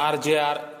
RJR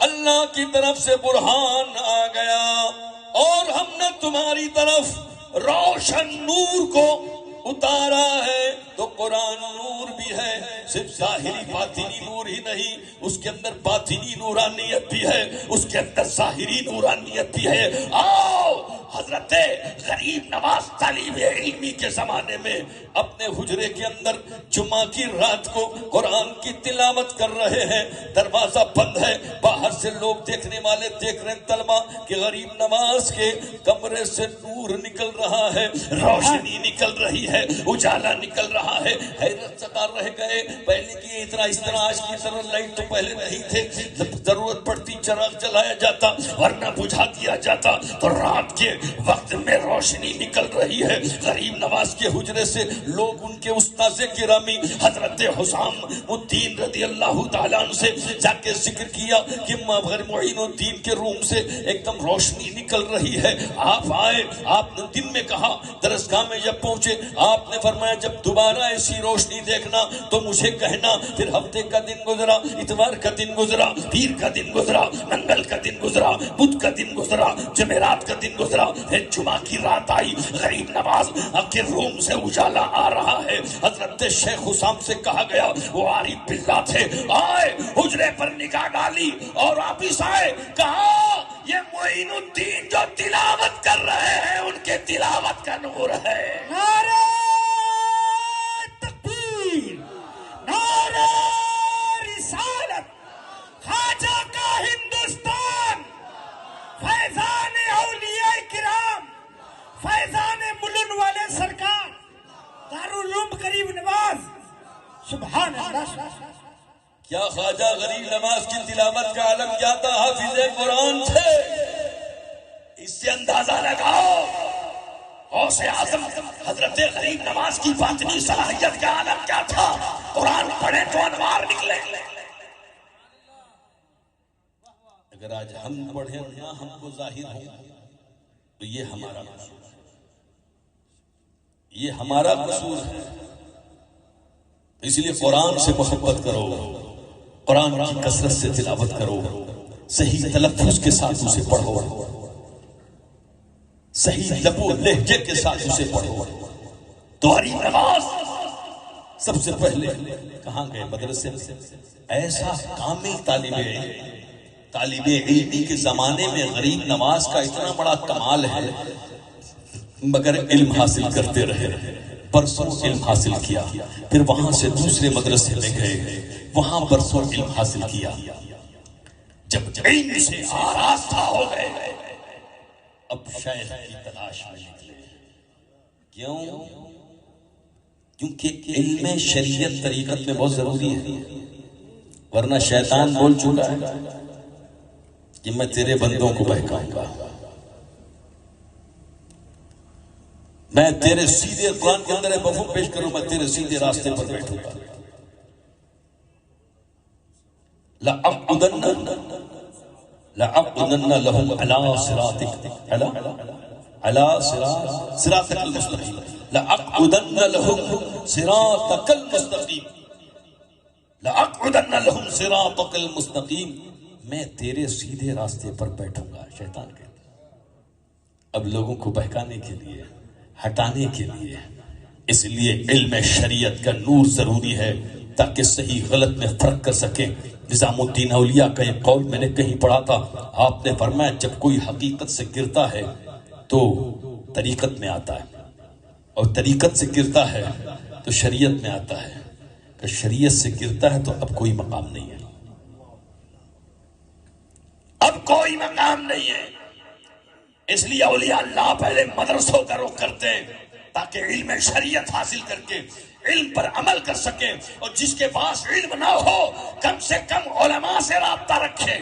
اللہ کی طرف سے برہان آ گیا اور ہم نے تمہاری طرف روشن نور کو اتارا ہے. تو قرآن نور بھی ہے، صرف ظاہری باطنی نور ہی نہیں، اس کے اندر باطنی نورانیت بھی ہے، اس کے اندر ظاہری نورانیت بھی ہے. آؤ حضرت غریب نواز طالب علمی کے زمانے میں اپنے حجرے کے اندر جمعہ کی رات کو قرآن کی تلاوت کر رہے ہیں. دروازہ بند ہے، باہر سے لوگ دیکھنے والے دیکھ رہے ہیں طلبہ کہ غریب نواز کے کمرے سے نور نکل رہا ہے، روشنی نکل رہی ہے، اجالا نکل رہا ہے. حیرت ستا رہ گئے. پہلے کی اس طرح آج کی طرح لائٹ تو پہلے نہیں تھے، ضرورت پڑتی چراغ جلایا جاتا ورنہ بجھا دیا جاتا. تو رات کے وقت میں روشنی نکل رہی ہے غریب نواز کے حجرے سے. لوگ ان کے استاذ گرامی حضرت حسام الدین رضی اللہ تعالیٰ عنہ سے جا کے ذکر کیا کہ معین الدین کے روم سے ایک دم روشنی نکل رہی ہے. آپ آئے، آپ نے دن میں کہا، درسگاہ میں جب پہنچے آپ نے فرمایا جب دوبارہ ایسی روشنی دیکھنا تو مجھے کہنا. پھر ہفتے کا دن گزرا، اتوار کا دن گزرا، پیر کا دن گزرا، منگل کا دن گزرا، بدھ کا دن گزرا، جمعرات کا دن گزرا. پھر جمعہ کی رات آئی، غریب نواز کے روم سے اجالا آ رہا ہے. حضرت شیخ حسام سے کہا گیا، وہ عارف باللہ تھے، آئے حجرے پر نگاہ ڈالی اور واپس آئے. کہا یہ معین الدین جو تلاوت کر رہے ہیں ان کے تلاوت کا نور ہے. نعرہ تکبیر، نعرہ رسالت، خواجہ کا ہندوستان، فیضان اولیاء کرام، فیضان ملن والے سرکار، دارالعلوم غریب نواز. سبحان اللہ. کیا خواجہ غریب نواز کی تلاوت کا عالم کیا تھا؟ حافظ قرآن تھے. اس سے اندازہ لگاؤ غوث اعظم حضرت غریب نواز کی باطنی صلاحیت کا عالم کیا تھا. قرآن پڑھے تو انوار نکلے. اگر آج ہم پڑھیں نہ ہم کو ظاہر ہو تو یہ ہمارا قصور ہے، یہ ہمارا قصور ہے. اس لیے قرآن سے محبت کرو، قرآن کی کثرت سے تلاوت کرو، صحیح تلفظ کے ساتھ اسے پڑھو، صحیح لب و لہجے کے ساتھ اسے پڑھو. تو غریب نواز سب سے پہلے کہاں گئے؟ مدرسے میں. ایسا کامل طالب علمی کے زمانے میں غریب نواز کا اتنا بڑا کمال ہے، مگر علم حاصل کرتے رہے، برسوں علم حاصل کیا. پھر وہاں سے دوسرے مدرسے میں گئے، وہاں برسوں علم حاصل کیا. جب علم سے آراستہ ہو گئے اب شیخ کی تلاش میں نکلے. کیوں؟ کیونکہ علم شریعت طریقت میں بہت ضروری ہے. ورنہ شیطان بول چکا ہے کہ میں تیرے بندوں کو بہکاؤں گا، میں تیرے سیدھے، قرآن کے اندر مفہوم پیش کروں، میں تیرے سیدھے راستے پر بیٹھوں گا. لَأَقْعُدَنَّ لَهُمْ عَلَىٰ صِرَاطِكَ الْمُسْتَقِيمِ لَأَقْعُدَنَّ لَهُمْ صِرَاطَكَ الْمُسْتَقِيمِ لَأَقْعُدَنَّ لَهُمْ صِرَاطَكَ الْمُسْتَقِيمِ. میں تیرے سیدھے راستے پر بیٹھوں گا. شیطان کہتا ہے اب لوگوں کو بہکانے کے لیے، ہٹانے کے لیے. اس لیے علم شریعت کا نور ضروری ہے تاکہ صحیح غلط میں فرق کر سکیں. نظام الدین اولیاء کا ایک قول میں نے کہیں پڑھا تھا، آپ نے فرمایا جب کوئی حقیقت سے گرتا ہے تو طریقت میں آتا ہے، اور طریقت سے گرتا ہے تو شریعت میں آتا ہے. کہ شریعت سے گرتا ہے تو اب کوئی مقام نہیں ہے، اب کوئی مقام نہیں ہے. اس لیے اولیاء اللہ پہلے مدرسوں کا رخ کرتے ہیں تاکہ علم شریعت حاصل کر کے علم پر عمل کر سکیں. اور جس کے پاس علم نہ ہو کم سے کم علماء سے رابطہ رکھے.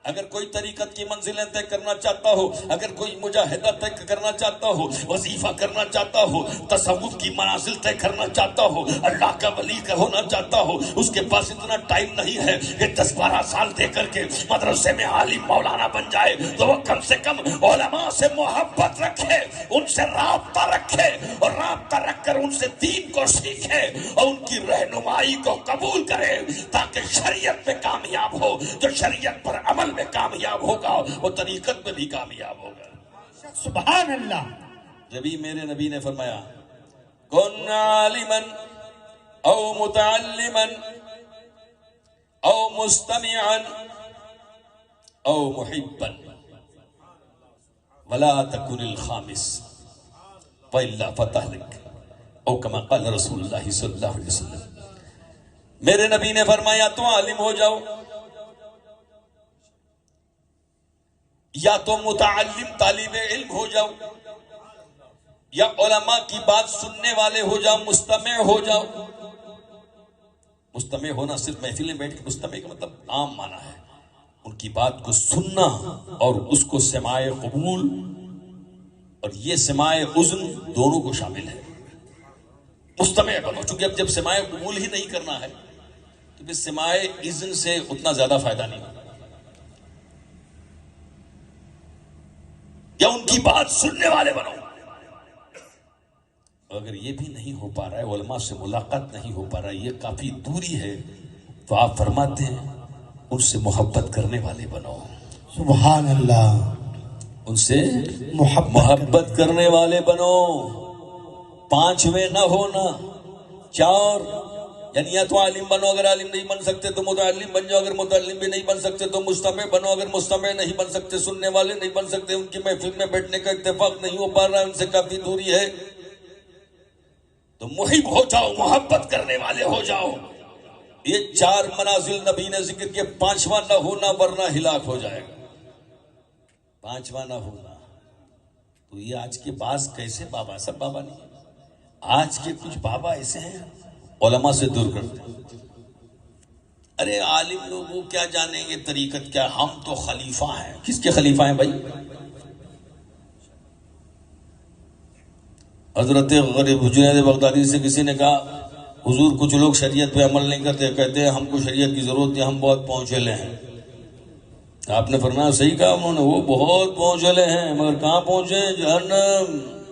اگر کوئی طریقت کی منزلیں طے کرنا چاہتا ہو، اگر کوئی مجاہدہ طے کرنا چاہتا ہو، وظیفہ کرنا چاہتا ہو، تصوف کی منازل طے کرنا چاہتا ہو، اللہ کا ولی کا ہونا چاہتا ہو، اس کے پاس اتنا ٹائم نہیں ہے کہ 10-12 سال دے کر کے مدرسے میں عالم مولانا بن جائے، تو وہ کم سے کم علماء سے محبت رکھے، ان سے رابطہ رکھے، اور رابطہ رکھ کر ان سے دین کو سیکھے اور ان کی رہنمائی کو قبول کرے، تاکہ شریعت میں کامیاب ہو۔ جو شریعت پر عمل میں کامیاب ہوگا وہ طریقت میں بھی کامیاب ہوگا۔ سبحان اللہ۔ جبھی میرے نبی نے فرمایا کن عالما او متعلما او مستمعا او محبا ولا تكن الخامس والا فتهلك او كما قال رسول اللہ صلی اللہ علیہ وسلم۔ میرے نبی نے فرمایا تو عالم ہو جاؤ، یا تو متعلم طالب علم ہو جاؤ، یا علماء کی بات سننے والے ہو جاؤ، مستمع ہو جاؤ۔ مستمع ہونا صرف محفل میں بیٹھ کے، مستمع کا مطلب عام معنی ہے ان کی بات کو سننا اور اس کو سماع قبول، اور یہ سماع اذن دونوں کو شامل ہے۔ مستمع بنو، چونکہ اب جب سماع قبول ہی نہیں کرنا ہے تو پھر سماع اذن سے اتنا زیادہ فائدہ نہیں ہوگا، یا ان کی بات سننے والے بنو۔ اگر یہ بھی نہیں ہو پا رہا ہے، علماء سے ملاقات نہیں ہو پا رہا ہے، یہ کافی دوری ہے، تو آپ فرماتے ہیں ان سے محبت کرنے والے بنو۔ سبحان اللہ۔ ان سے محبت کرنے والے بنو، پانچویں نہ ہونا، چار، یعنی یا تو عالم بنو، اگر عالم نہیں بن سکتے تو متعلم بن جاؤ، اگر متعلم بھی نہیں بن سکتے تو مستمع بنو، اگر مستمع نہیں بن سکتے، سننے والے نہیں بن سکتے، ان کی محفل میں بیٹھنے کا اتفاق نہیں ہو پا رہا ہے، ان سے کافی دوری ہے، تو محب ہو جاؤ، محبت کرنے والے ہو جاؤ۔ یہ چار منازل نبی نے ذکر کیا، پانچواں نہ ہونا ورنہ ہلاک ہو جائے گا۔ پانچواں نہ ہونا، تو یہ آج کے بعض کیسے بابا، سب بابا نہیں، آج کے کچھ بابا ایسے ہیں علماء سے دور کرتے ہیں۔ ارے عالم لوگ وہ کیا جانیں گے طریقت کیا، ہم تو خلیفہ ہیں۔ کس کے خلیفہ ہیں بھائی؟ حضرت غریب جنید بغدادی سے کسی نے کہا حضور کچھ لوگ شریعت پہ عمل نہیں کرتے، کہتے ہیں ہم کو شریعت کی ضرورت نہیں، ہم بہت پہنچے ہیں۔ آپ نے فرمایا صحیح کہا انہوں نے، وہ بہت پہنچے ہیں، مگر کہاں پہنچے ہیں؟ جہنم۔